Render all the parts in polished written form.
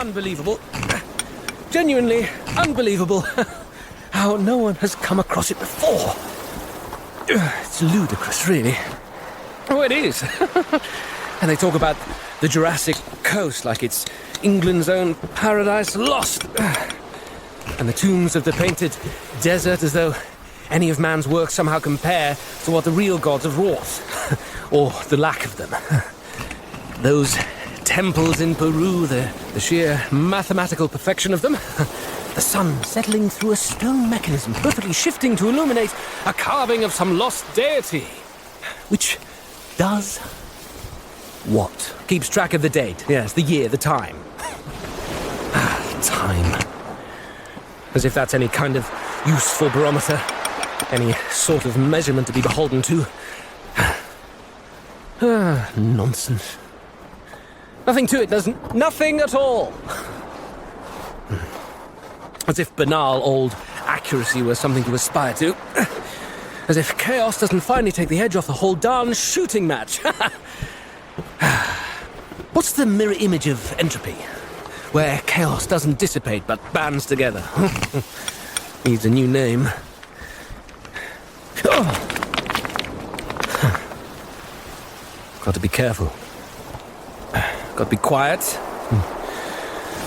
unbelievable. Genuinely unbelievable. How no one has come across it before. It's ludicrous, really. Oh, it is. And they talk about the Jurassic Coast like it's England's own paradise lost. And the tombs of the painted desert as though any of man's work somehow compare to what the real gods have wrought. Or the lack of them. Those temples in Peru, the sheer mathematical perfection of them. The sun settling through a stone mechanism, perfectly shifting to illuminate a carving of some lost deity. Which does what? Keeps track of the date. Yes, the year, the time. Time. As if that's any kind of useful barometer. Any sort of measurement to be beholden to. Nonsense. Nothing to it, doesn't. Nothing at all. As if banal old accuracy were something to aspire to. As if chaos doesn't finally take the edge off the whole darn shooting match. What's the mirror image of entropy? Where chaos doesn't dissipate but bands together. Needs a new name. Got to be careful. Got to be quiet.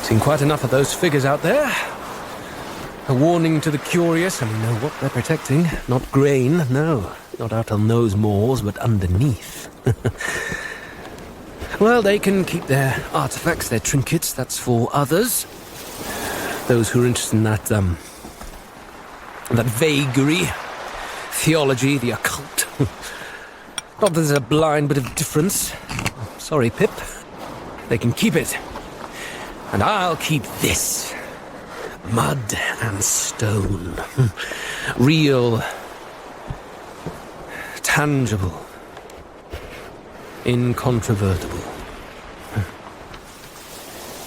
Seen quite enough of those figures out there. A warning to the curious, and we know what they're protecting. Not grain, no. Not out on those moors, but underneath. Well, they can keep their artifacts, their trinkets. That's for others. Those who are interested in that vagary. Theology, the occult. Not that there's a blind bit of difference. Sorry, Pip. They can keep it. And I'll keep this. Mud and stone. Real. Tangible. Incontrovertible.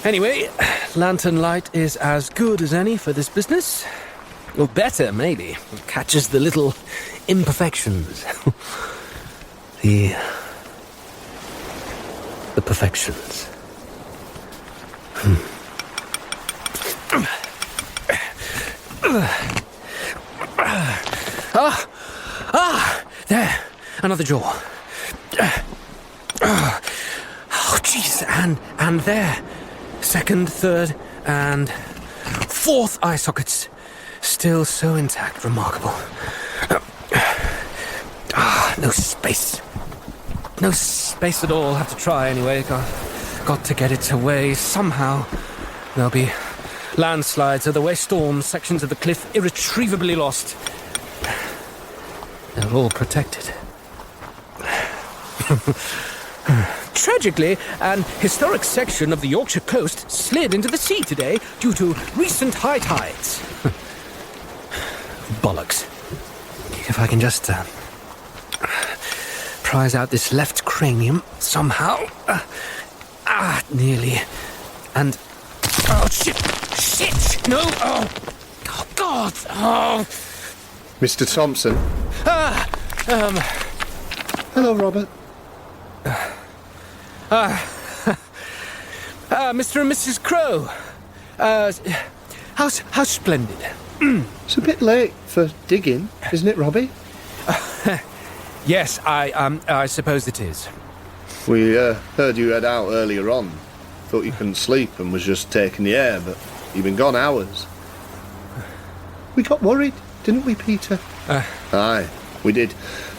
Anyway, lantern light is as good as any for this business. Or better, maybe. It catches the little imperfections. The perfections. There. Another jaw. Oh, jeez. And there. Second, third, and fourth eye sockets. Still so intact. Remarkable. No space. No space at all. Have to try anyway. Got to get it away somehow. There'll be landslides, other storms, sections of the cliff irretrievably lost. They're all protected. Tragically, an historic section of the Yorkshire coast slid into the sea today due to recent high tides. Bollocks. If I can just prise out this left cranium somehow. Nearly. And... Oh, shit! Shit! No! Oh, God! Oh! Mr. Thompson. Hello, Robert. Mr. and Mrs. Crow. How splendid. It's a bit late for digging, isn't it, Robbie? Yes, I suppose it is. We heard you head out earlier on. Thought you couldn't sleep and was just taking the air, but you've been gone hours. We got worried, didn't we, Peter? Aye, we did.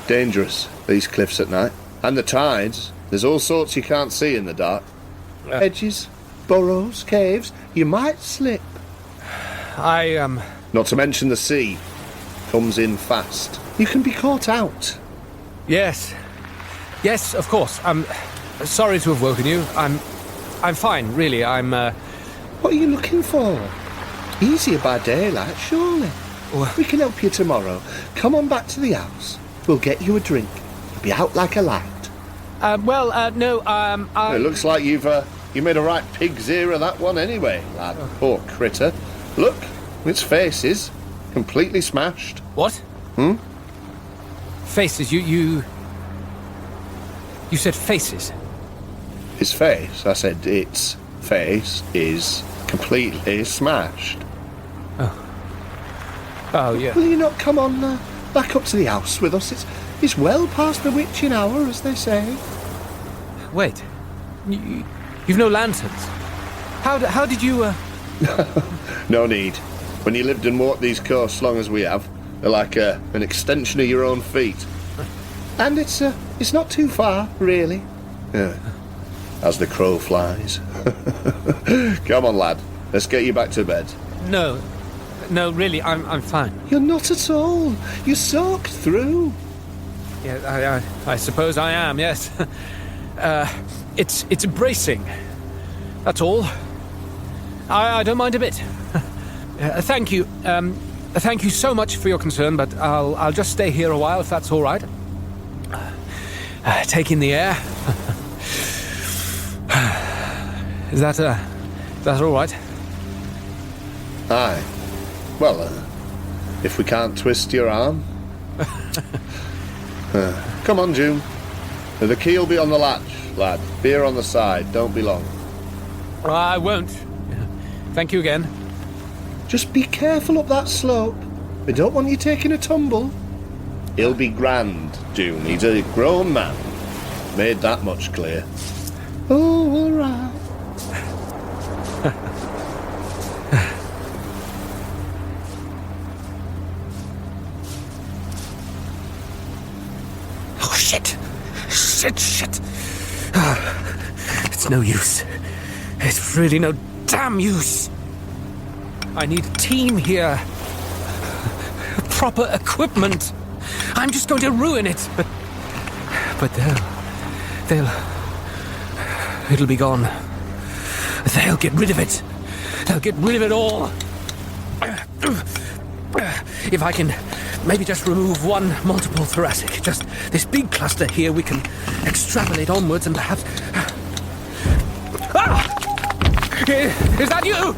Dangerous, these cliffs at night. And the tides. There's all sorts you can't see in the dark. Edges, burrows, caves. You might slip. Not to mention the sea. Comes in fast. You can be caught out. Yes. Yes, of course. I'm sorry to have woken you. I'm fine, really. What are you looking for? Easier by daylight, surely. We can help you tomorrow. Come on back to the house. We'll get you a drink. You'll be out like a light. No, It looks like you made a right pig's ear of that one anyway, lad. Poor critter. Look, its face is completely smashed. What? Faces, you said faces? His face? I said it's face is completely smashed. Oh, yeah. Will you not come on back up to the house with us? It's well past the witching hour, as they say. Wait. You've no lanterns. How did you, No need. When you lived and walked these coasts long as we have, they're like an extension of your own feet. And it's not too far, really. As the crow flies. Come on, lad. Let's get you back to bed. No, really, I'm fine. You're not at all. You're soaked through. Yeah, I suppose I am, yes. It's bracing. That's all. I don't mind a bit. Thank you. Thank you so much for your concern, but I'll just stay here a while if that's all right. Take in the air. Is that all right? Aye. Well, if we can't twist your arm. Come on, June. The key will be on the latch, lad. Beer on the side. Don't be long. I won't. Thank you again. Just be careful up that slope. We don't want you taking a tumble. He'll be grand, June. He's a grown man. Made that much clear. Oh, all right. Oh, shit. Shit. It's no use. It's really no damn use. I need a team here. Proper equipment. I'm just going to ruin it, but it'll be gone. They'll get rid of it. They'll get rid of it all. If I can maybe just remove one multiple thoracic, just this big cluster here, we can extrapolate onwards and perhaps... Ah! Is that you?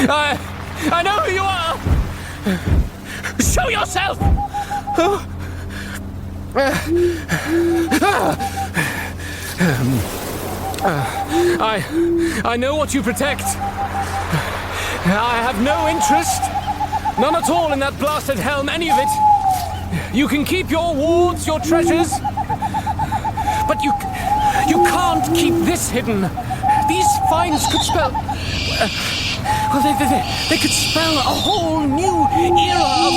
I know who you are! Show yourself! I know what you protect. I have no interest, none at all, in that blasted helm, any of it. You can keep your wards, your treasures, but you can't keep this hidden. These finds could spell... they could spell a whole new era of...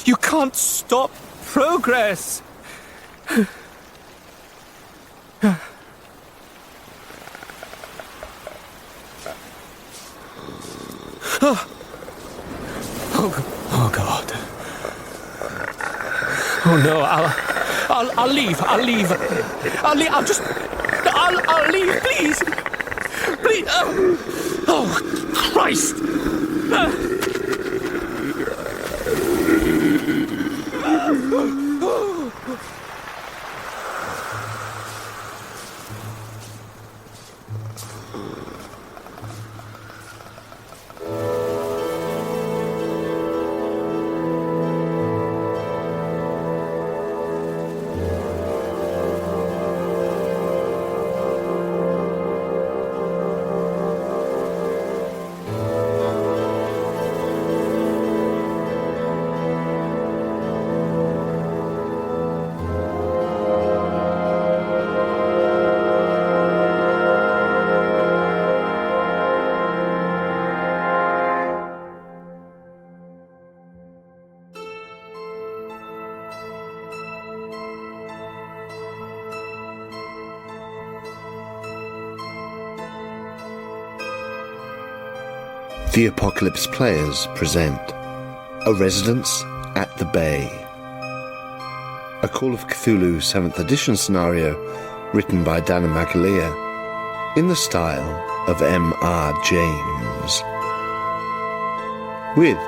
You can't stop progress. Oh God. Oh no, I'll leave. I'll leave. I'll leave, please. Please. Oh Christ. The Apocalypse Players present A Residence at the Bay, a Call of Cthulhu 7th edition scenario written by Danann McAleer in the style of M.R. James, with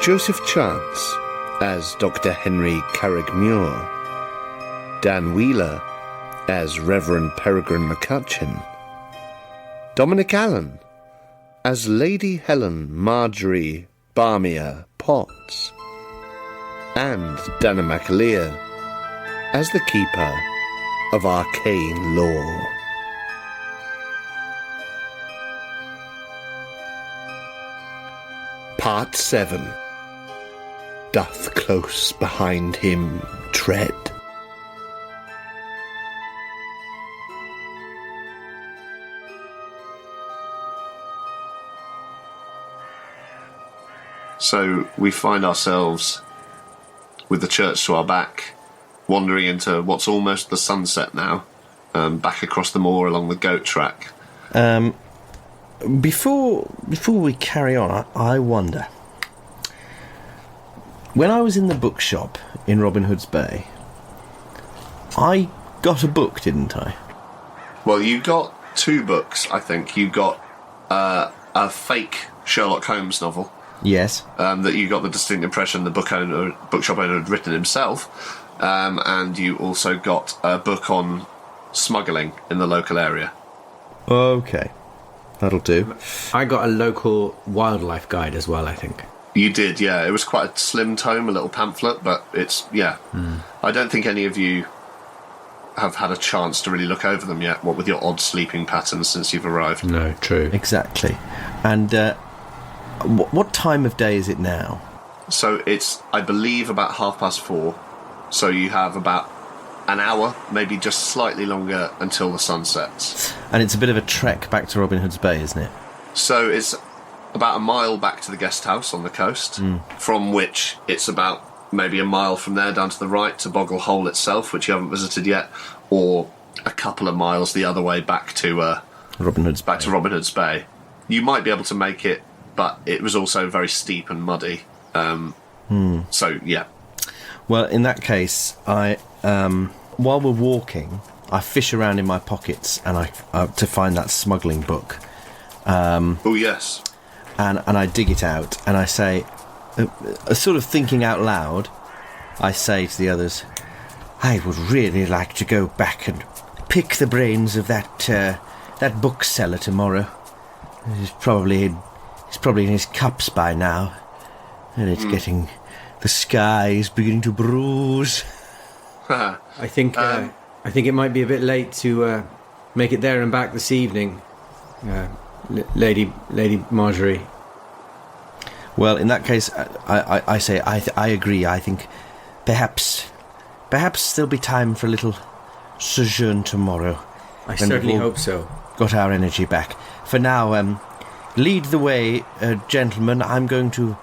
Joseph Chance as Dr. Henry Carrick-Muir, Dan Wheeler as Reverend Peregrine McCutcheon, Dominic Allen as Lady Helen Marjorie Barmier Potts, and Danann McAleer as the keeper of arcane lore. Part 7. Doth close behind him tread. So we find ourselves with the church to our back, wandering into what's almost the sunset now, back across the moor along the goat track. Before we carry on, I wonder. When I was in the bookshop in Robin Hood's Bay, I got a book, didn't I? Well, you got 2 books, I think. You got a fake Sherlock Holmes novel. Yes. That you got the distinct impression the bookshop owner had written himself, and you also got a book on smuggling in the local area. Okay, that'll do. I got a local wildlife guide as well, I think. You did, yeah. It was quite a slim tome, a little pamphlet, but it's, yeah. I don't think any of you have had a chance to really look over them yet, what with your odd sleeping patterns since you've arrived. No, true. Exactly. And what time of day is it now? So it's, I believe, about 4:30. So you have about an hour, maybe just slightly longer, until the sun sets. And it's a bit of a trek back to Robin Hood's Bay, isn't it? So it's about a mile back to the guest house on the coast, from which it's about maybe a mile from there down to the right to Boggle Hole itself, which you haven't visited yet, or a couple of miles the other way back to Robin Hood's Bay. to Robin Hood's Bay. You might be able to make it, but it was also very steep and muddy. So, yeah. Well, in that case, I while we're walking, I fish around in my pockets and I to find that smuggling book. Oh, yes. And I dig it out and I say, sort of thinking out loud, I say to the others, I would really like to go back and pick the brains of that bookseller tomorrow. He's probably in his cups by now, and it's getting, the sky is beginning to bruise. I think it might be a bit late to make it there and back this evening, Lady Marjorie. Well, in that case, I say I agree. I think perhaps there'll be time for a little sojourn tomorrow. I certainly hope so. Got our energy back. For now, lead the way, gentlemen. I'm going to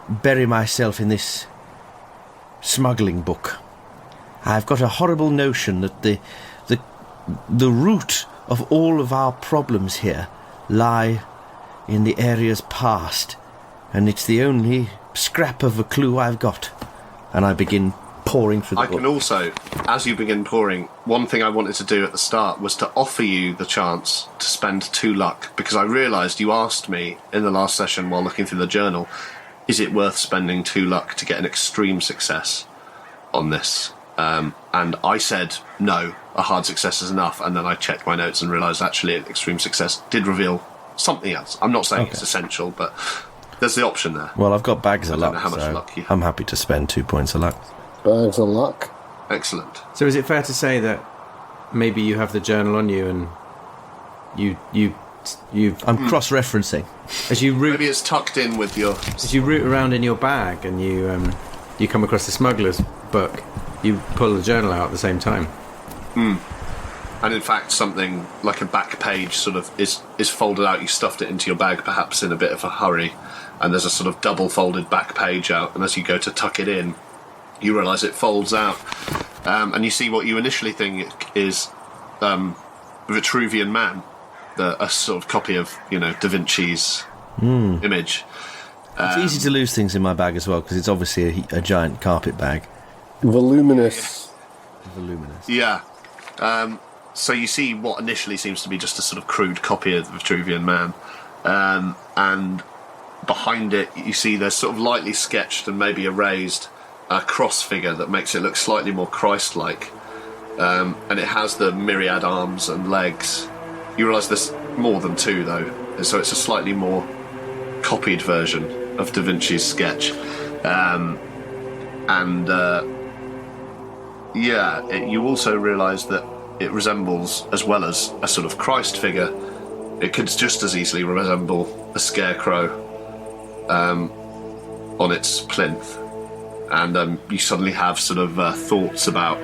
bury myself in this smuggling book. I've got a horrible notion that the root of all of our problems here lie in the areas past, and it's the only scrap of a clue I've got. And I begin pouring through the book. I can also, as you begin pouring, one thing I wanted to do at the start was to offer you the chance to spend 2 luck, because I realised you asked me in the last session while looking through the journal, is it worth spending 2 luck to get an extreme success on this? And I said no, a hard success is enough, and then I checked my notes and realised actually an extreme success did reveal something else. I'm not saying it's essential, but there's the option there. Well, I've got bags of luck, how much luck you have. I'm happy to spend 2 points of luck. Bags of luck. Excellent. So is it fair to say that maybe you have the journal on you and you I'm cross-referencing. as you root Maybe it's tucked in with your... as you root around in your bag and you come across the smuggler's book, you pull the journal out at the same time. And in fact, something like a back page sort of is folded out. You stuffed it into your bag, perhaps in a bit of a hurry, and there's a sort of double-folded back page out. And as you go to tuck it in, you realise it folds out, and you see what you initially think is Vitruvian Man, a sort of copy of Da Vinci's image. It's easy to lose things in my bag as well, because it's obviously a giant carpet bag. Voluminous. Yeah. So you see what initially seems to be just a sort of crude copy of the Vitruvian Man, and behind it you see there's sort of lightly sketched and maybe erased a cross figure that makes it look slightly more Christ-like, and it has the myriad arms and legs. You realise there's more than 2 though, so it's a slightly more copied version of Da Vinci's sketch. And you also realise that it resembles, as well as a sort of Christ figure, it could just as easily resemble a scarecrow on its plinth. And you suddenly have sort of thoughts about,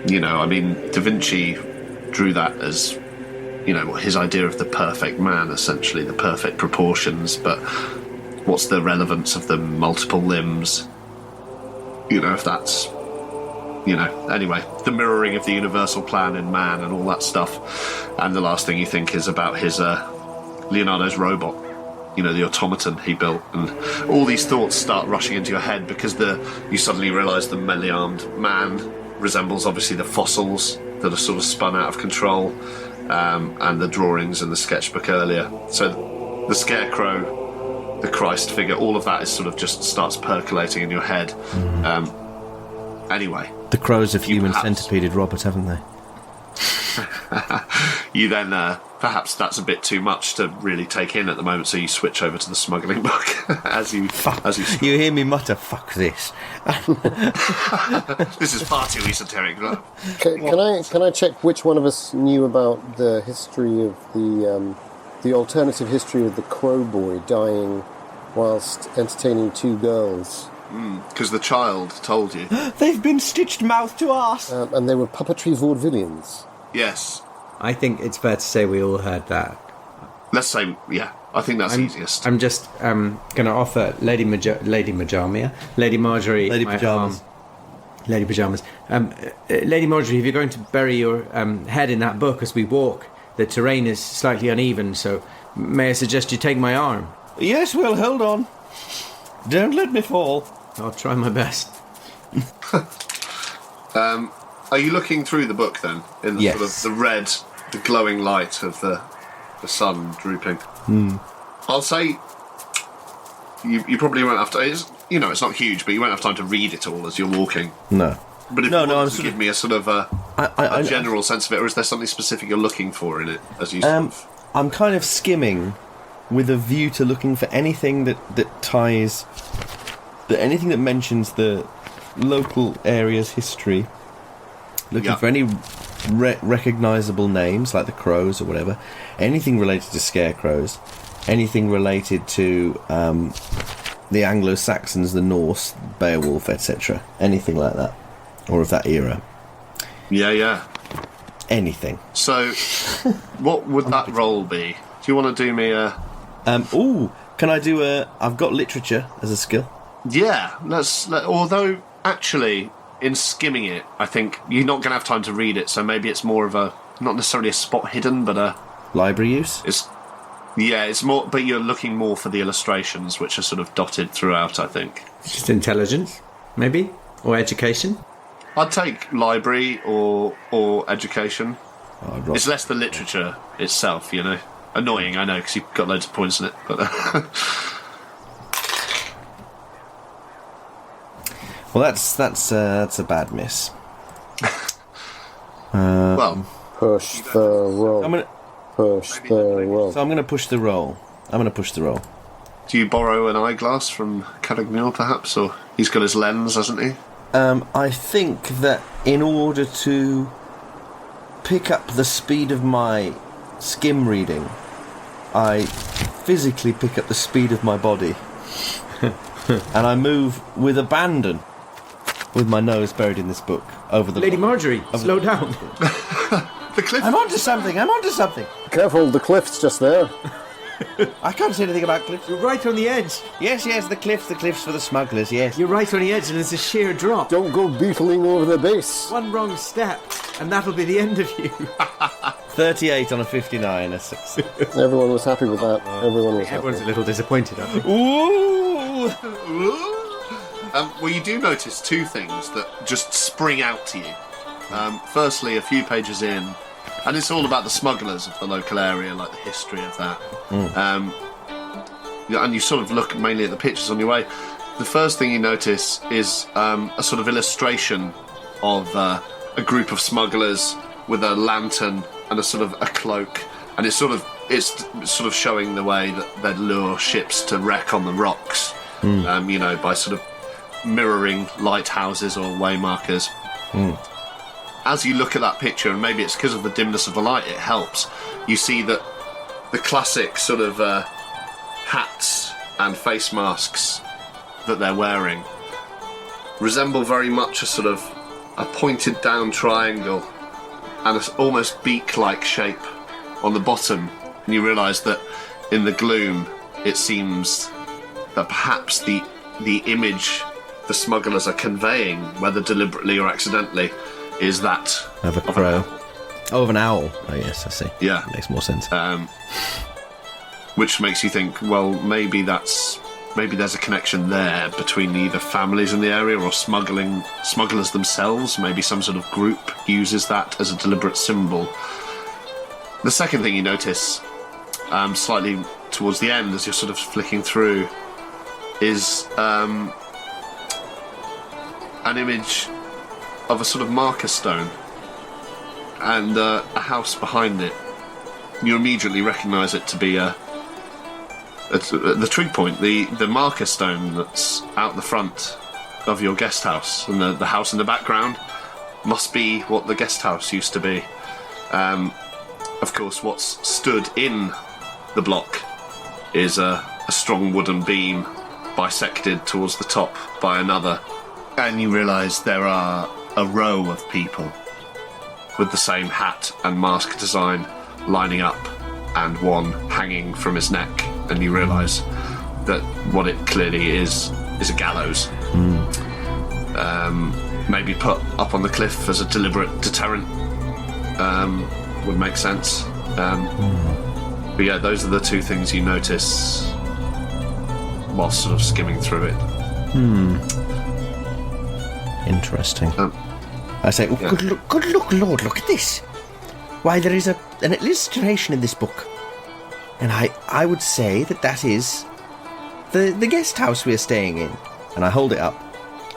Da Vinci drew that as, his idea of the perfect man, essentially, the perfect proportions, but what's the relevance of the multiple limbs? If that's, anyway, the mirroring of the universal plan in man and all that stuff. And the last thing you think is about his, Leonardo's robot, the automaton he built. And all these thoughts start rushing into your head because you suddenly realise the melee-armed man resembles, obviously, the fossils that are sort of spun out of control, and the drawings in the sketchbook earlier. So the scarecrow, the Christ figure, all of that is sort of just starts percolating in your head. Anyway. The crows have human centipeded Robert, haven't they? You then, perhaps that's a bit too much to really take in at the moment, so you switch over to the smuggling book as you You hear me mutter, "Fuck this." This is far too esoteric. Can I check which one of us knew about the history of the alternative history of the Crow Boy dying whilst entertaining two girls? Because the child told you. They've been stitched mouth to arse. And they were puppetry vaudevillians. Yes. I think it's fair to say we all heard that. Let's say, yeah. I think that's easiest. I'm just going to offer Lady Marjorie, Lady Pyjamas. Lady Pyjamas. Lady Marjorie, if you're going to bury your head in that book as we walk, the terrain is slightly uneven, so may I suggest you take my arm? Yes, well, hold on. Don't let me fall. I'll try my best. Are you looking through the book then? In the Yes. sort of the red, the glowing light of the sun drooping? I'll say you probably won't have to. It's not huge, but you won't have time to read it all as you're walking. No. But if No, you no, want I'm to give me a sort of a general sense of it, or is there something specific you're looking for in it as you sort of... I'm kind of skimming with a view to looking for anything that ties... anything that mentions the local area's history. Looking for any recognisable names, like the crows or whatever. Anything related to scarecrows. Anything related to the Anglo-Saxons, the Norse, Beowulf, etc. Anything like that. Or of that era. Yeah. Anything. So, what would that role be? Do you want to do me a... can I do I've got literature as a skill. Yeah, although, actually, in skimming it, I think you're not going to have time to read it, so maybe it's more of a... Not necessarily a spot hidden, but a... Library use? It's more... But you're looking more for the illustrations, which are sort of dotted throughout, I think. Just intelligence, maybe? Or education? I'd take library or education. It's less the literature itself, Annoying, I know, because you've got loads of points in it, but... Well, that's a bad miss. Well... Push the roll. Push the roll. So I'm going to push the roll. Do you borrow an eyeglass from Carignan, perhaps? Or he's got his lens, hasn't he? I think that in order to pick up the speed of my skim reading, I physically pick up the speed of my body. And I move with abandon, with my nose buried in this book, over the... Lady Marjorie, slow down. The cliff... I'm onto something. Careful, the cliff's just there. I can't say anything about cliffs. You're right on the edge. Yes, the cliffs for the smugglers, yes. You're right on the edge and it's a sheer drop. Don't go beetling over the base. One wrong step and that'll be the end of you. 38 on a 59. Everyone was happy with that. Everyone's a little disappointed, aren't they? Ooh! Well, you do notice two things that just spring out to you. Firstly, a few pages in, and it's all about the smugglers of the local area, like the history of that. And you sort of look mainly at the pictures on your way. The first thing you notice is a sort of illustration of a group of smugglers with a lantern and a sort of a cloak, and it's sort of showing the way that they'd lure ships to wreck on the rocks. By sort of mirroring lighthouses or waymarkers. As you look at that picture, and maybe it's because of the dimness of the light, it helps, you see that the classic sort of hats and face masks that they're wearing resemble very much a sort of a pointed down triangle and an almost beak-like shape on the bottom. And you realise that in the gloom it seems that perhaps the image the smugglers are conveying, whether deliberately or accidentally, is that of a crow. Of an owl. Oh yes, I see. Yeah. Makes more sense. Which makes you think, well, maybe there's a connection there between either families in the area or smugglers themselves. Maybe some sort of group uses that as a deliberate symbol. The second thing you notice, slightly towards the end, as you're sort of flicking through, is an image of a sort of marker stone and a house behind it. You immediately recognise it to be the trig point, the marker stone that's out the front of your guest house, and the house in the background must be what the guest house used to be. Of course, what's stood in the block is a strong wooden beam bisected towards the top by another, and you realise there are a row of people with the same hat and mask design lining up, and one hanging from his neck, and you realise that what it clearly is a gallows. Maybe put up on the cliff as a deliberate deterrent would make sense. But yeah, those are the two things you notice whilst sort of skimming through it. Interesting. I say, oh, yeah. Good look, Lord, look at this. Why, there is an illustration in this book. And I would say that is the guest house we are staying in. And I hold it up,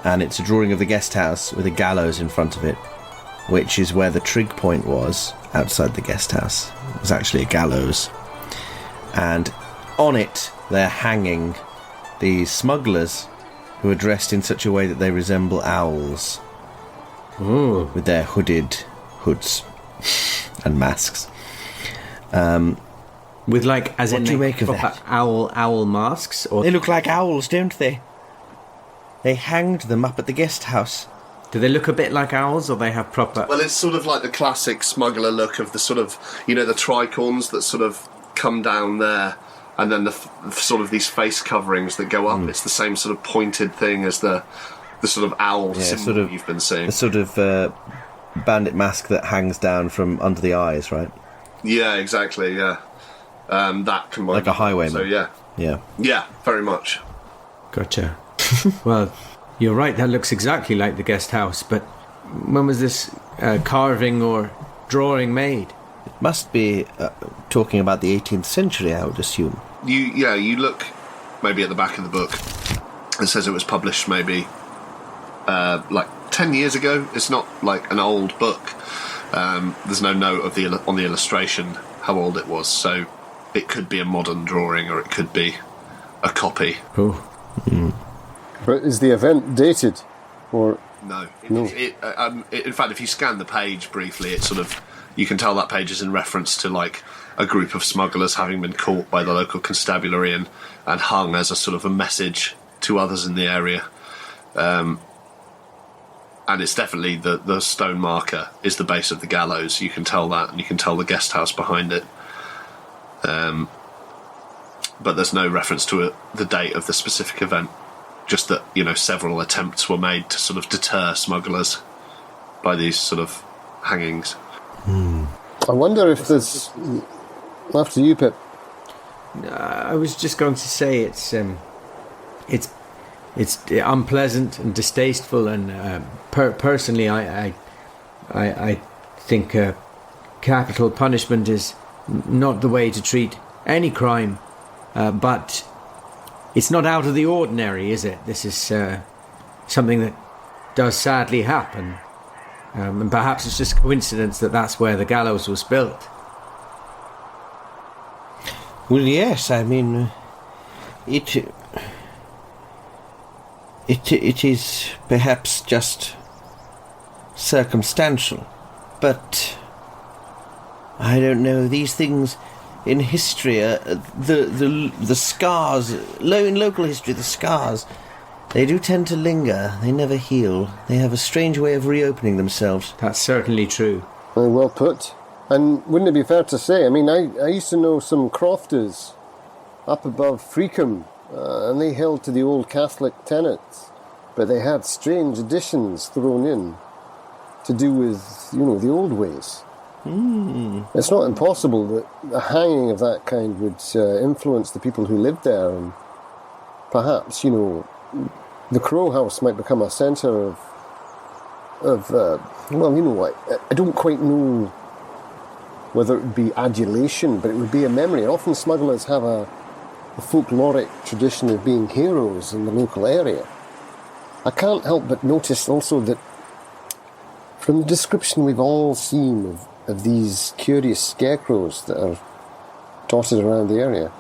and it's a drawing of the guest house with a gallows in front of it, which is where the trig point was outside the guest house. It was actually a gallows. And on it, they're hanging these smugglers who are dressed in such a way that they resemble owls. Ooh. With their hoods and masks. With like, as what in do you make of that? Owl masks? Or they look like owls, don't they? They hanged them up at the guest house. Do they look a bit like owls, or they have proper... Well, it's sort of like the classic smuggler look of the sort of, the tricorns that sort of come down there, and then the sort of these face coverings that go up. It's the same sort of pointed thing as the sort of owl symbol sort of, you've been seeing. The sort of bandit mask that hangs down from under the eyes, right? Yeah, exactly, yeah. That combined... Like a highwayman. So, yeah. Yeah. Yeah, very much. Gotcha. Well, you're right, that looks exactly like the guest house, but when was this carving or drawing made? It must be talking about the 18th century, I would assume. You look maybe at the back of the book. It says it was published maybe like 10 years ago. It's not like an old book. There's no note of on the illustration how old it was, so it could be a modern drawing or it could be a copy. Oh. But is the event dated, or no? No. In fact, if you scan the page briefly, it sort of, you can tell that page is in reference to like a group of smugglers having been caught by the local constabulary and hung as a sort of a message to others in the area. And it's definitely the stone marker is the base of the gallows. You can tell that, and you can tell the guest house behind it. But there's no reference to the date of the specific event. Just that, several attempts were made to sort of deter smugglers by these sort of hangings. I wonder if there's... After you, Pip. I was just going to say it's unpleasant and distasteful, and personally, I think capital punishment is not the way to treat any crime, but it's not out of the ordinary, is it? This is something that does sadly happen, and perhaps it's just coincidence that that's where the gallows was built. Well, yes, I mean, it is perhaps just circumstantial, but I don't know. These things in history, the scars, in local history, the scars, they do tend to linger. They never heal. They have a strange way of reopening themselves. That's certainly true. Very well put. And wouldn't it be fair to say, I mean, I used to know some crofters up above Freakham, and they held to the old Catholic tenets, but they had strange additions thrown in to do with, the old ways. It's not impossible that a hanging of that kind would influence the people who lived there, and perhaps, the Crow House might become a centre of I don't quite know whether it would be adulation, but it would be a memory. Often smugglers have a folkloric tradition of being heroes in the local area. I can't help but notice also that from the description we've all seen of these curious scarecrows that are dotted around the area,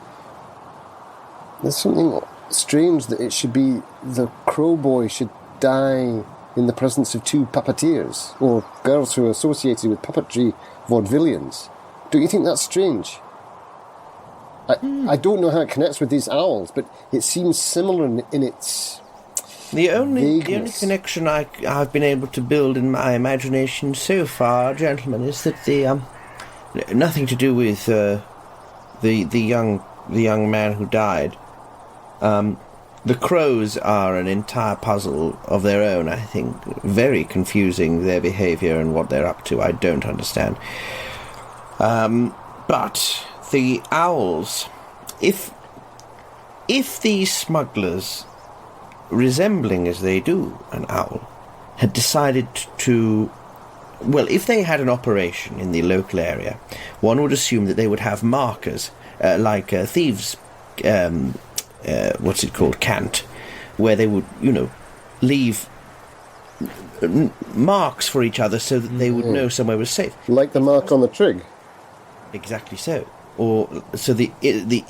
there's something strange that it should be the Crow Boy should die in the presence of two puppeteers, or girls who are associated with puppetry vaudevillians. Don't you think that's strange? I don't know how it connects with these owls, but it seems similar in its The only vagueness. connection I've been able to build in my imagination so far, gentlemen, is that the nothing to do with the young man who died. The crows are an entire puzzle of their own, I think. Very confusing, their behaviour and what they're up to. I don't understand. But the owls, if these smugglers, resembling as they do an owl, had decided to... Well, if they had an operation in the local area, one would assume that they would have markers, like thieves... what's it called, cant, where they would, leave marks for each other so that they would know somewhere was safe. Like the mark on the trig. Exactly so. Or so the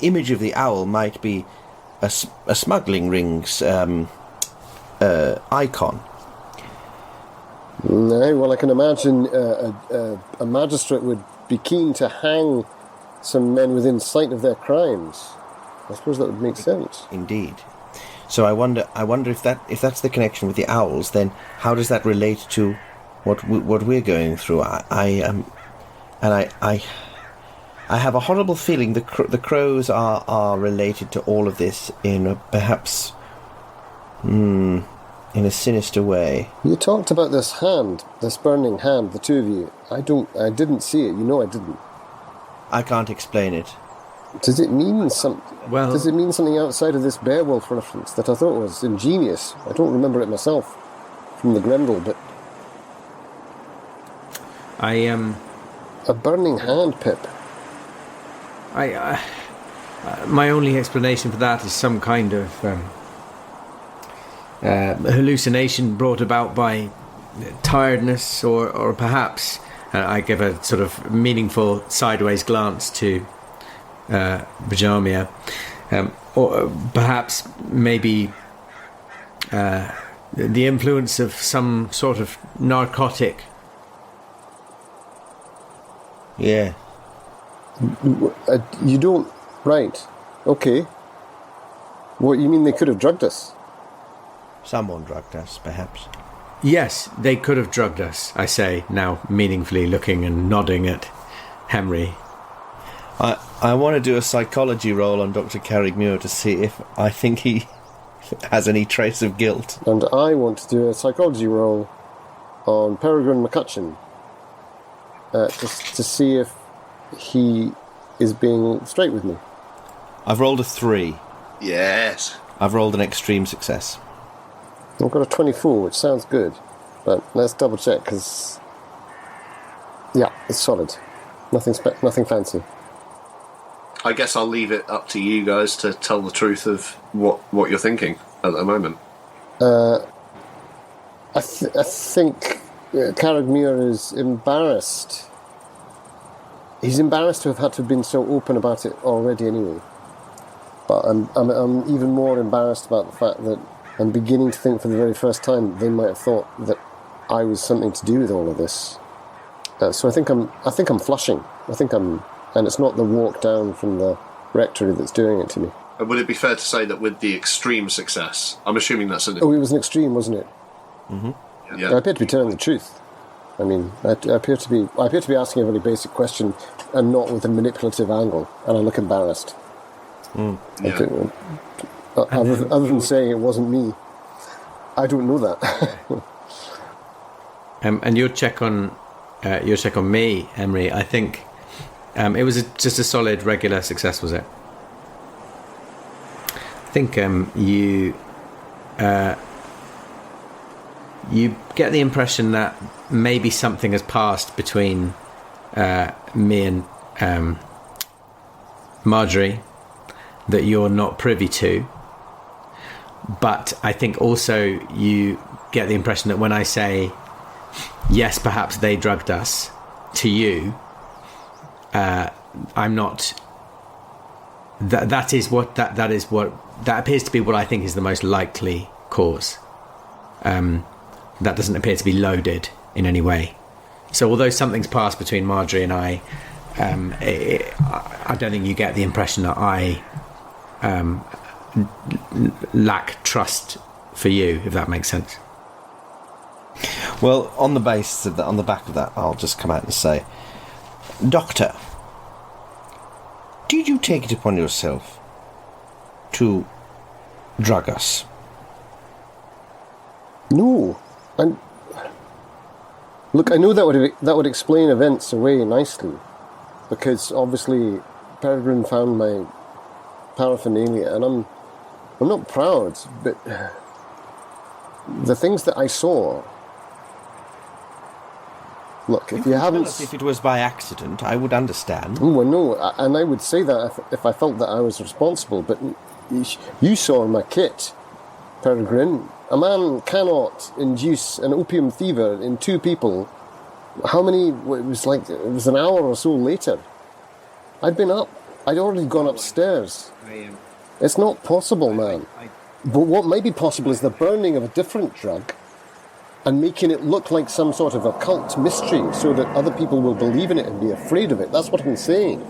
image of the owl might be a smuggling ring's icon. No, well, I can imagine a magistrate would be keen to hang some men within sight of their crimes. I suppose that would make sense. Indeed. So I wonder if that's the connection with the owls. Then how does that relate to what we're going through? I have a horrible feeling the crows are related to all of this in perhaps in a sinister way. You talked about this hand, this burning hand, the two of you. I didn't see it. I didn't. I can't explain it. Does it mean something? Well- Does it mean something outside of this Beowulf reference that I thought was ingenious? I don't remember it myself from the Grendel, but a burning hand, Pip. My only explanation for that is some kind of hallucination brought about by tiredness, or perhaps I give a sort of meaningful sideways glance to Bajamia, or perhaps maybe the influence of some sort of narcotic. Yeah. You don't... Right. Okay. What, you mean they could have drugged us? Someone drugged us, perhaps. Yes, they could have drugged us, I say, now meaningfully looking and nodding at Henry. I want to do a psychology roll on Dr. Carrigmuir to see if I think he has any trace of guilt. And I want to do a psychology roll on Peregrine McCutcheon to see if he is being straight with me. I've rolled a 3. Yes. I've rolled an extreme success. I've got a 24, which sounds good, but let's double check, because yeah, it's solid. Nothing fancy. I guess I'll leave it up to you guys to tell the truth of what you're thinking at the moment. I think Carrigmuir is embarrassed. He's embarrassed to have had to have been so open about it already anyway. But I'm even more embarrassed about the fact that I'm beginning to think for the very first time they might have thought that I was something to do with all of this. So I think I'm flushing. And it's not the walk down from the rectory that's doing it to me. And would it be fair to say that with the extreme success, I'm assuming that's an... Oh, it was an extreme, wasn't it? Mm-hmm. Yeah. I appear to be telling the truth. I mean, I appear to be asking a very basic question, and not with a manipulative angle, and I look embarrassed. Yeah. Other than saying it wasn't me, I don't know that. And your check on me, Emery, I think it was just a solid regular success, was it? I think you get the impression that maybe something has passed between me and Marjorie that you're not privy to. But I think also you get the impression that when I say, yes, perhaps they drugged us, to you, I'm not... That appears to be what I think is the most likely cause. That doesn't appear to be loaded in any way. So although something's passed between Marjorie and I don't think you get the impression that I lack trust for you, if that makes sense. Well, on the basis of that, on the back of that, I'll just come out and say, Doctor, did you take it upon yourself to drug us? No. And look, I know that would explain events away nicely, because obviously Peregrine found my paraphernalia, and I'm not proud, but the things that I saw. Look, if you haven't... If it was by accident, I would understand. Well, no, and I would say that if I felt that I was responsible, but you saw in my kit, Peregrine, a man cannot induce an opium fever in two people. How many... It was an hour or so later. I'd been up. I'd already gone upstairs. It's not possible, man. But what might be possible is the burning of a different drug and making it look like some sort of occult mystery so that other people will believe in it and be afraid of it. That's what I'm saying.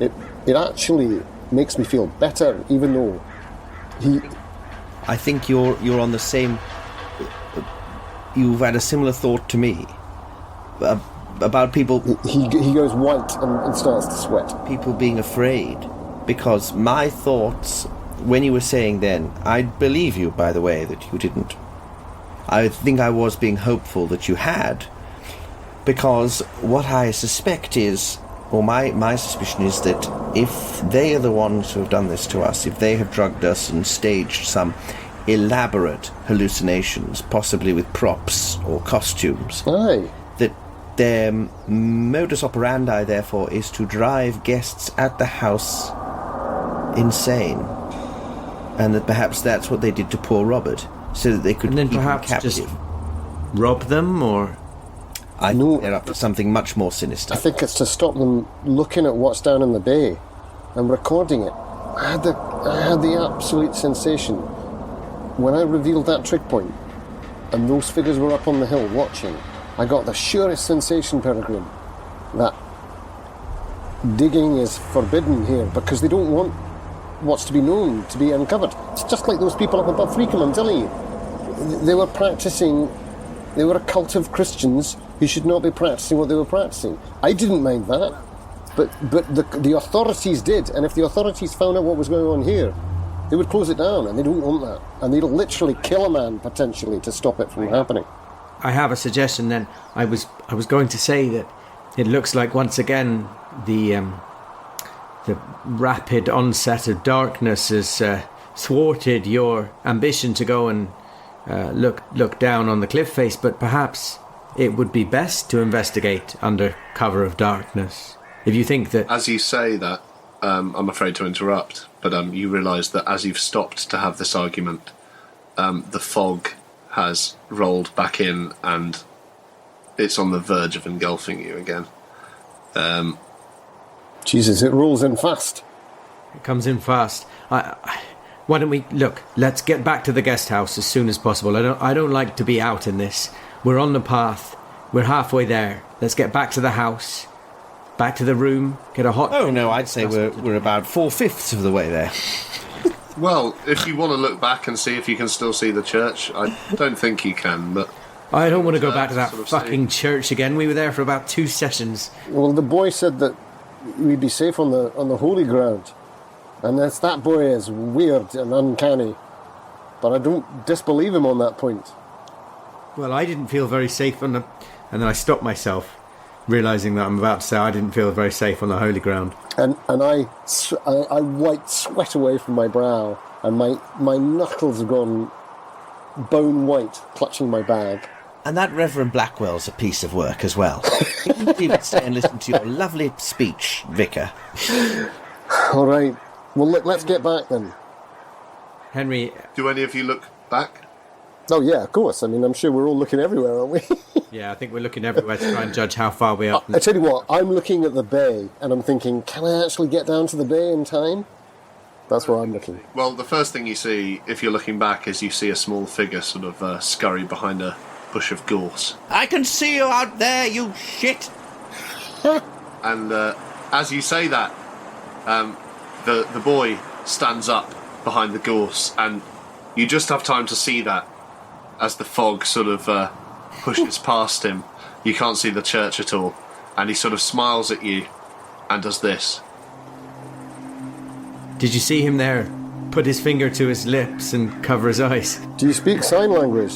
It actually makes me feel better, even though he... I think you're on the same... You've had a similar thought to me about people... He goes white and starts to sweat. People being afraid. Because my thoughts, when you were saying then, I believe you, by the way, that you didn't. I think I was being hopeful that you had, because what I suspect is, or my suspicion is, that if they are the ones who have done this to us, if they have drugged us and staged some elaborate hallucinations, possibly with props or costumes, Aye. that their modus operandi, therefore, is to drive guests at the house insane, and that perhaps that's what they did to poor Robert, so that they could and then keep perhaps him captive. just rob them, or... I think they're up to something much more sinister. I think it's to stop them looking at what's down in the bay and recording it. I had the absolute sensation when I revealed that trig point and those figures were up on the hill watching. I got the surest sensation, Peregrine, that digging is forbidden here because they don't want what's to be known to be uncovered. It's just like those people up above Freakham, I'm telling you. They were a cult of Christians who should not be practicing what they were practicing. I didn't mind that, but the authorities did, and if the authorities found out what was going on here, they would close it down, and they don't want that. And they'd literally kill a man, potentially, to stop it from happening. I have a suggestion then. I was going to say that it looks like once again the rapid onset of darkness has thwarted your ambition to go and look down on the cliff face, but perhaps it would be best to investigate under cover of darkness. If you think that... As you say that, I'm afraid to interrupt, but you realise that as you've stopped to have this argument, the fog has rolled back in and it's on the verge of engulfing you again. Jesus, it rolls in fast. It comes in fast. Why don't we look? Let's get back to the guest house as soon as possible. I don't like to be out in this. We're on the path. We're halfway there. Let's get back to the house, back to the room. Get a hot. Oh no, I'd say we're about 4/5 of the way there. Well, if you want to look back and see if you can still see the church, I don't think you can, but... I don't want to go back to that sort of fucking church again. We were there for about 2 sessions. Well, the boy said that we'd be safe on the holy ground. And that boy is weird and uncanny. But I don't disbelieve him on that point. Well, I didn't feel very safe on the... And then I stopped myself, realising that I'm about to say I didn't feel very safe on the holy ground. And I wiped sweat away from my brow, and my knuckles have gone bone white, clutching my bag. And that Reverend Blackwell's a piece of work as well. You can stay and listen to your lovely speech, Vicar. All right. Well, let's get back then. Henry... Do any of you look back? Oh, yeah, of course. I mean, I'm sure we're all looking everywhere, aren't we? Yeah, I think we're looking everywhere to try and judge how far we are. I tell you what, I'm looking at the bay, and I'm thinking, can I actually get down to the bay in time? That's where I'm looking. Well, the first thing you see, if you're looking back, is you see a small figure sort of scurry behind a bush of gorse. I can see you out there, you shit! And as you say that, the boy stands up behind the gorse, and you just have time to see that as the fog sort of pushes past him. You can't see the church at all, and he sort of smiles at you and does this. Did you see him there? Put his finger to his lips and cover his eyes. Do you speak sign language,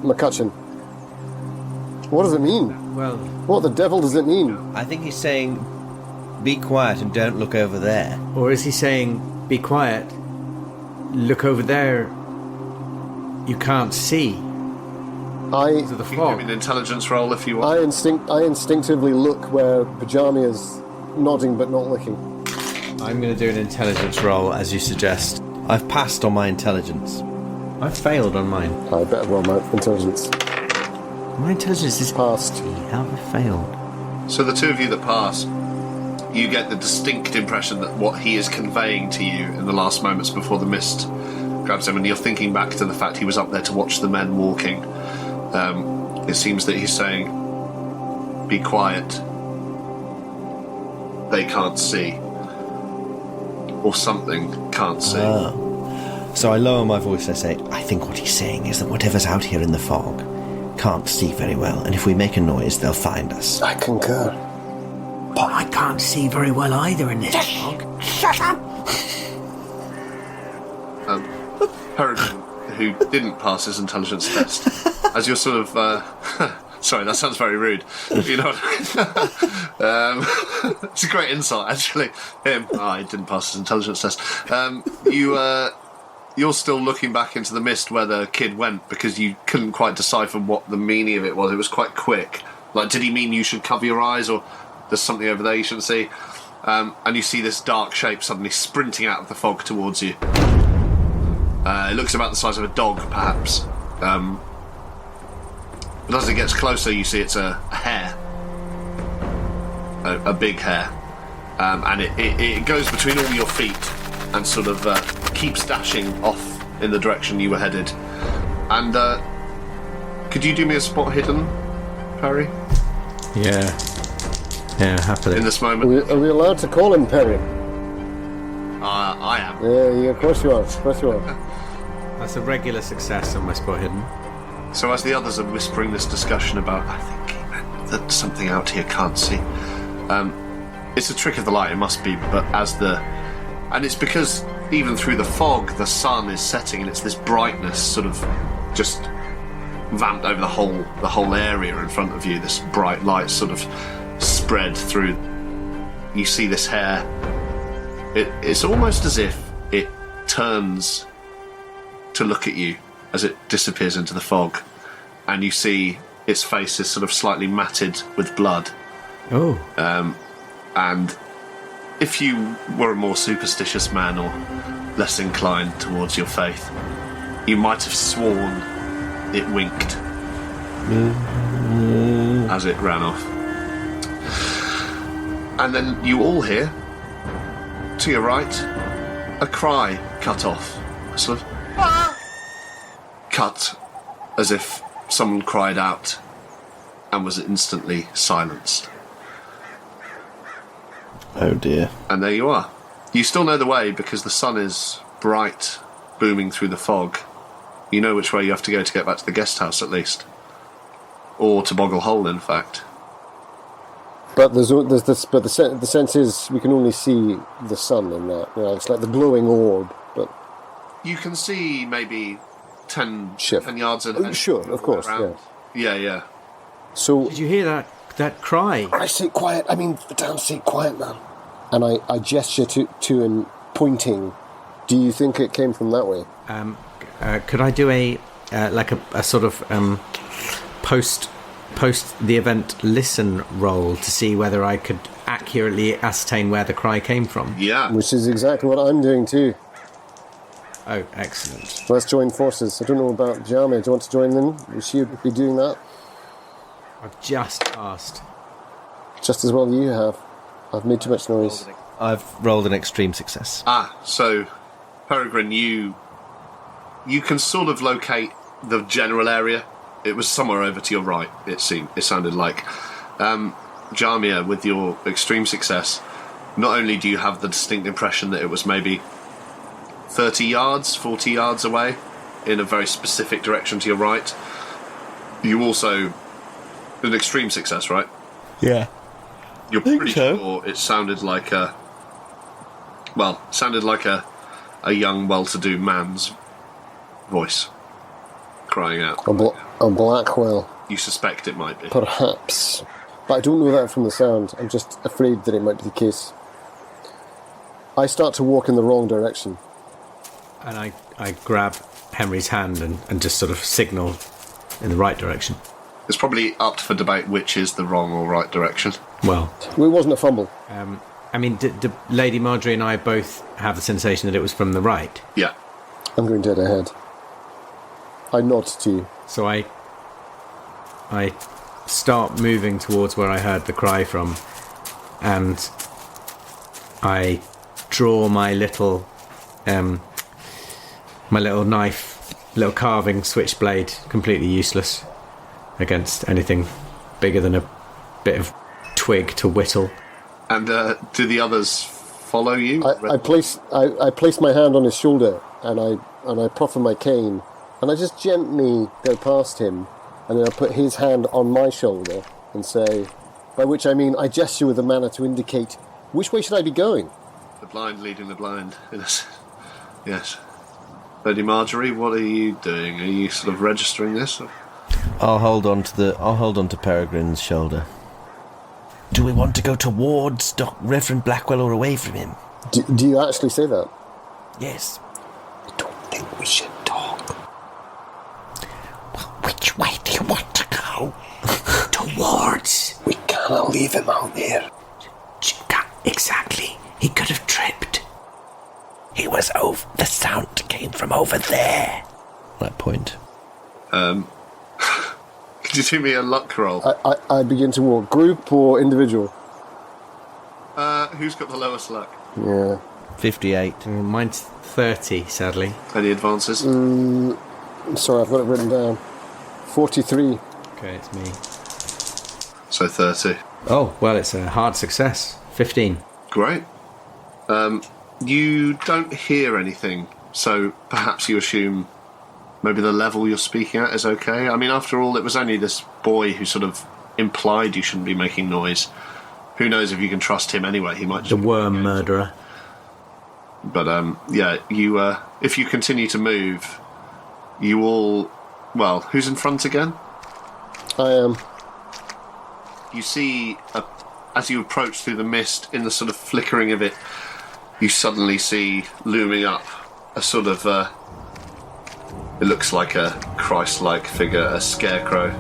McCutcheon? What does it mean? Well... What the devil does it mean? I think he's saying, be quiet and don't look over there. Or is he saying, be quiet, look over there, you can't see? Because of the You can give fog. me an intelligence roll if you want. I instinctively look where Bajami is nodding but not looking. I'm going to do an intelligence roll, as you suggest. I've passed on my intelligence. I've failed on mine. I better roll my intelligence. My intelligence is Passed. How have I failed? So the two of you that pass, you get the distinct impression that what he is conveying to you in the last moments before the mist grabs him, and you're thinking back to the fact he was up there to watch the men walking. It seems that he's saying, be quiet, they can't see, or something can't see. So I lower my voice and I say, I think what he's saying is that whatever's out here in the fog can't see very well, and if we make a noise, they'll find us. I concur. But I can't see very well either in this fog. Shut up! Peregrine, who didn't pass his intelligence test, as you're sort of... sorry, that sounds very rude. You know what I mean? It's a great insult, actually. Him, he didn't pass his intelligence test. You're still looking back into the mist where the kid went because you couldn't quite decipher what the meaning of it was. It was quite quick. Like, did he mean you should cover your eyes, or there's something over there you shouldn't see? And you see this dark shape suddenly sprinting out of the fog towards you. It looks about the size of a dog, perhaps. But as it gets closer, you see it's a hare. A big hare. And it goes between all your feet and sort of keeps dashing off in the direction you were headed. And could you do me a spot hidden, Perry? Yeah, happily. In this moment? Are we allowed to call him Perry? I am. Yeah, of course you are. Of course you are. That's a regular success on my spot hidden. So as the others are whispering this discussion about, I think he meant that something out here can't see. It's a trick of the light, it must be, but and it's because even through the fog, the sun is setting, and it's this brightness sort of just vamped over the whole area in front of you. This bright light sort of spread through. You see this hare. It's almost as if it turns to look at you as it disappears into the fog, and you see its face is sort of slightly matted with blood. Oh. And if you were a more superstitious man or less inclined towards your faith, you might have sworn it winked as it ran off. And then you all hear, to your right, a cry cut off. A sort of cut as if someone cried out and was instantly silenced. Oh dear. And there you are. You still know the way because the sun is bright, booming through the fog. You know which way you have to go to get back to the guest house, at least. Or to Boggle Hole, in fact. But the sense is we can only see the sun in that. You know, it's like the glowing orb, but You can see maybe 10 Shift. 10 yards ahead. Sure, of course, around. Yeah. so Did you hear that cry? I say quiet. I mean, the damn say quiet, man. And I gesture to him, pointing. Do you think it came from that way? Could I do a sort of post the event listen roll to see whether I could accurately ascertain where the cry came from? Yeah. Which is exactly what I'm doing too. Oh, excellent. Let's join forces. I don't know about Jamie. Do you want to join in? Will she be doing that? I've just asked. Just as well you have. I've made too much noise. I've rolled an extreme success. So, Peregrine, you can sort of locate the general area. It was somewhere over to your right, it sounded like. Jamia, with your extreme success, not only do you have the distinct impression that it was maybe 30 yards, 40 yards away, in a very specific direction to your right, you also... An extreme success, right? Yeah. You're Think pretty so. sure it sounded like a young, well-to-do man's voice crying out. A Blackwell, You suspect it might be. perhaps. But I don't know that from the sound. I'm just afraid that it might be the case. I start to walk in the wrong direction. And I grab Henry's hand and just sort of signal in the right direction. It's probably up for debate which is the wrong or right direction. Well, It wasn't a fumble. I mean, Lady Marjorie and I both have the sensation that it was from the right. Yeah. I'm going dead ahead. I nod to you. So I start moving towards where I heard the cry from, and I draw my little knife, little carving switchblade, completely useless against anything bigger than a bit of twig to whittle. And do the others follow you? I place my hand on his shoulder and I proffer my cane and I just gently go past him and then I put his hand on my shoulder and say, by which I mean I gesture with a manner to indicate which way should I be going. The blind leading the blind. Yes. Lady Marjorie, what are you doing? Are you sort of registering this? I'll hold on to Peregrine's shoulder. Do we want to go towards Reverend Blackwell or away from him? Do you actually say that? Yes. I don't think we should talk. Well, which way do you want to go? Towards. We cannot leave him out there. Exactly. He could have tripped. He was over. The sound came from over there. That point. Could you do me a luck roll? I begin to walk. Group or individual? Who's got the lowest luck? Yeah. 58. Mine's 30, sadly. Any advances? Sorry, I've got it written down. 43. Okay, it's me. So 30. Oh, well, it's a hard success. 15. Great. You don't hear anything, so perhaps you assume maybe the level you're speaking at is okay. I mean, after all, it was only this boy who sort of implied you shouldn't be making noise. Who knows if you can trust him anyway? He might just The worm murderer. But yeah, you if you continue to move, you all... Well, who's in front again? I am. You see, as you approach through the mist, in the sort of flickering of it, you suddenly see looming up a sort of... it looks like a Christ-like figure, a scarecrow.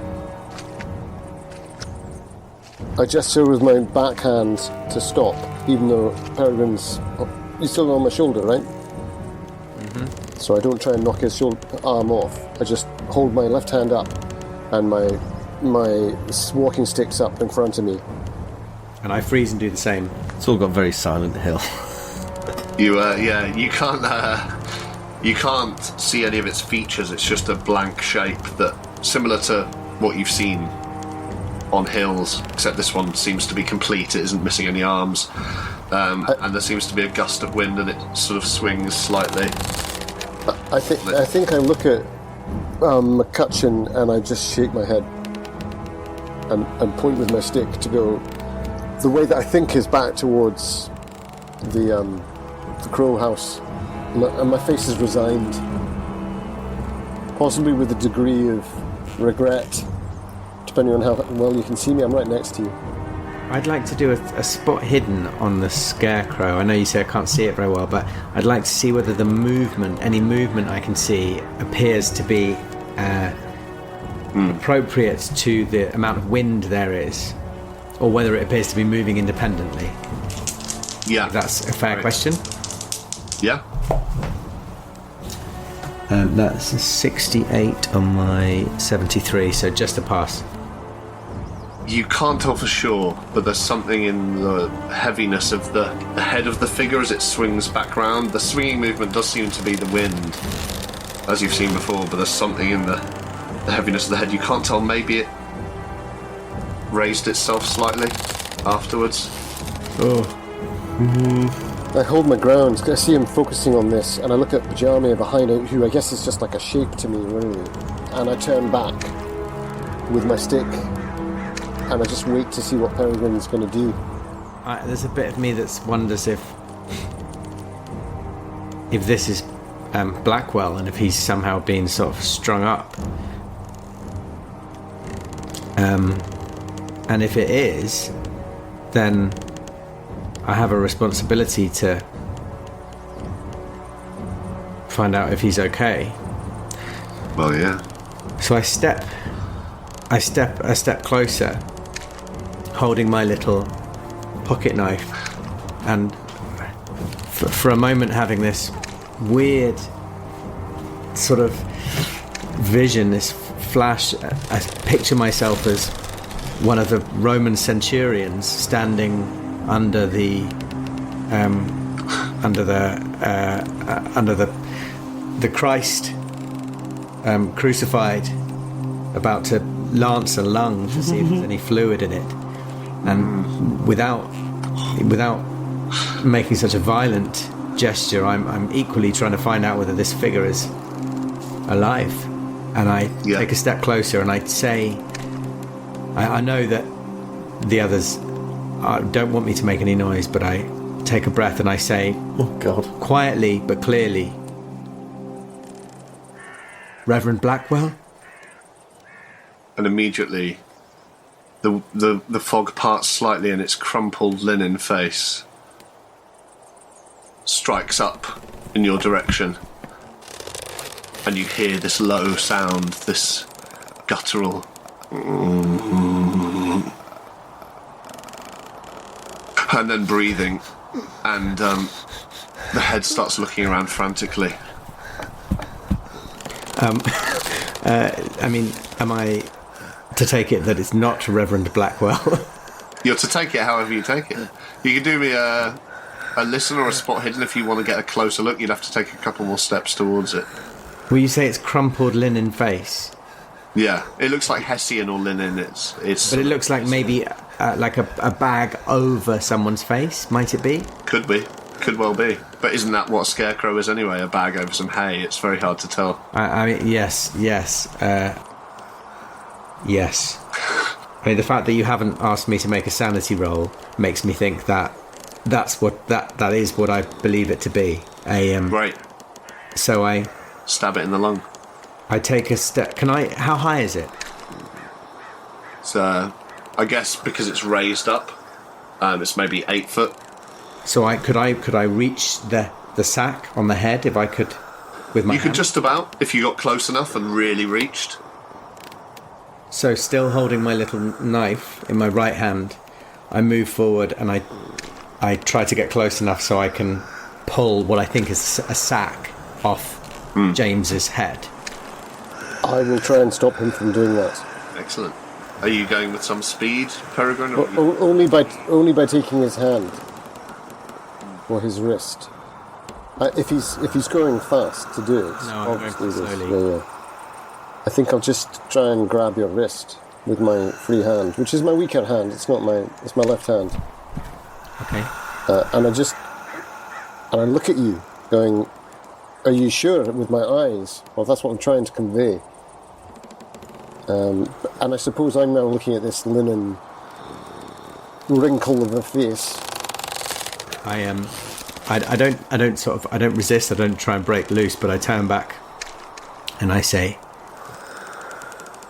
I gesture with my backhand to stop, even though Peregrine's... He's still on my shoulder, right? Mm-hmm. So I don't try and knock his arm off. I just hold my left hand up and my walking stick's up in front of me. And I freeze and do the same. It's all got very Silent Hill. You can't see any of its features. It's just a blank shape that, similar to what you've seen on hills, except this one seems to be complete. It isn't missing any arms, and there seems to be a gust of wind, and it sort of swings slightly. I think I look at McCutcheon and I just shake my head and point with my stick to go the way that I think is back towards the Crow House, and my face is resigned, possibly with a degree of regret, depending on how well you can see me. I'm right next to you. I'd like to do a spot hidden on the scarecrow. I know you say I can't see it very well, but I'd like to see whether any movement I can see appears to be appropriate to the amount of wind there is, or whether it appears to be moving independently. Yeah. If that's a fair question. Yeah. That's a 68 on my 73, so just a pass. You can't tell for sure, but there's something in the heaviness of the head of the figure as it swings back round. The swinging movement does seem to be the wind, as you've seen before, but there's something in the heaviness of the head. You can't tell, maybe it raised itself slightly afterwards. Oh. I hold my ground because I see him focusing on this, and I look at Pajami behind it, who I guess is just like a shape to me, really. And I turn back with my stick, and I just wait to see what Peregrine's going to do. There's a bit of me that wonders if this is Blackwell, and if he's somehow been sort of strung up. And if it is, then I have a responsibility to find out if he's okay. Well, yeah. So I step a step closer, holding my little pocket knife, and for a moment having this weird sort of vision, this flash. I picture myself as one of the Roman centurions standing under the Christ crucified, about to lance a lung to see if there's any fluid in it, and without making such a violent gesture, I'm equally trying to find out whether this figure is alive. And I take a step closer and I say, I know that the others don't want me to make any noise, but I take a breath and I say, oh God, quietly but clearly, Reverend Blackwell? And immediately the fog parts slightly and its crumpled linen face strikes up in your direction, and you hear this low sound, this guttural and then breathing, and the head starts looking around frantically. I mean, am I to take it that it's not Reverend Blackwell? You're to take it however you take it. You can do me a listen or a spot hidden if you want to get a closer look. You'd have to take a couple more steps towards it. Will you say it's crumpled linen face? Yeah, it looks like Hessian or linen. It's. But it looks like maybe like a bag over someone's face. Might it be? Could be. Could well be. But isn't that what a scarecrow is anyway? A bag over some hay. It's very hard to tell. I mean, yes. Yes. I mean, the fact that you haven't asked me to make a sanity roll makes me think that that is what I believe it to be. Right. So I stab it in the lung. I take a step. Can I? How high is it? So, I guess because it's raised up, it's maybe 8 foot. So could I reach the sack on the head if I could with my hand? You could just about, if you got close enough and really reached. So still holding my little knife in my right hand, I move forward and I try to get close enough so I can pull what I think is a sack off James's head. I will try and stop him from doing that. Excellent. Are you going with some speed, Peregrine? Or only by taking his hand or his wrist. If he's going fast to do it, No, I'm going obviously too this- slowly. yeah. I think I'll just try and grab your wrist with my free hand, which is my weaker hand. It's my left hand. Okay. And I look at you, going, "Are you sure?" With my eyes. Well, that's what I'm trying to convey. And I suppose I'm now looking at this linen wrinkle of a face. I don't resist. I don't try and break loose, but I turn back and I say,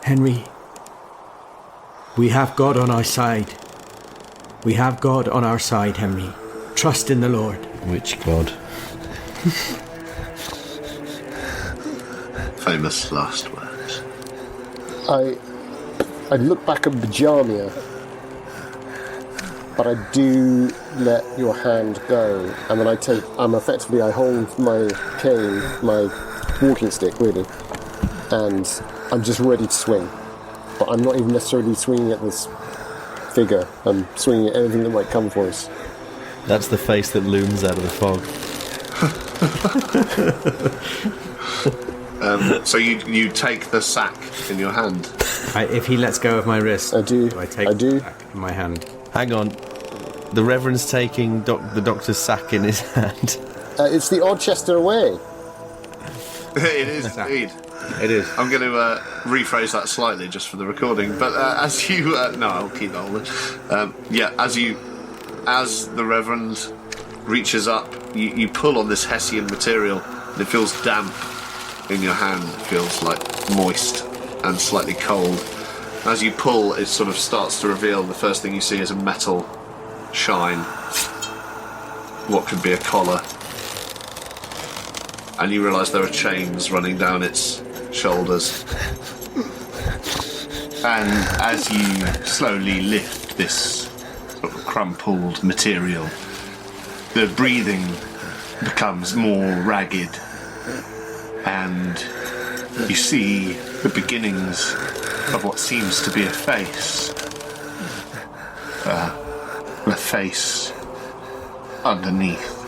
"Henry, we have God on our side. We have God on our side, Henry. Trust in the Lord." Which god? Famous last words. I look back at Bajamia, but I do let your hand go, and then I hold my cane, my walking stick, really, and I'm just ready to swing. But I'm not even necessarily swinging at this figure. I'm swinging at anything that might come for us. That's the face that looms out of the fog. So you take the sack in your hand. If he lets go of my wrist, I do. I take I do. it back in my hand. Hang on. The Reverend's taking the doctor's sack in his hand. It's the Odchester way. It is indeed. It is. I'm going to rephrase that slightly just for the recording. But as you, no, I'll keep that all in. As the Reverend reaches up, you pull on this Hessian material, and it feels damp in your hand. It feels like moist and slightly cold. As you pull, it sort of starts to reveal. The first thing you see is a metal shine. What could be a collar. And you realise there are chains running down its shoulders. And as you slowly lift this sort of crumpled material, the breathing becomes more ragged, and you see the beginnings of what seems to be a face. A face underneath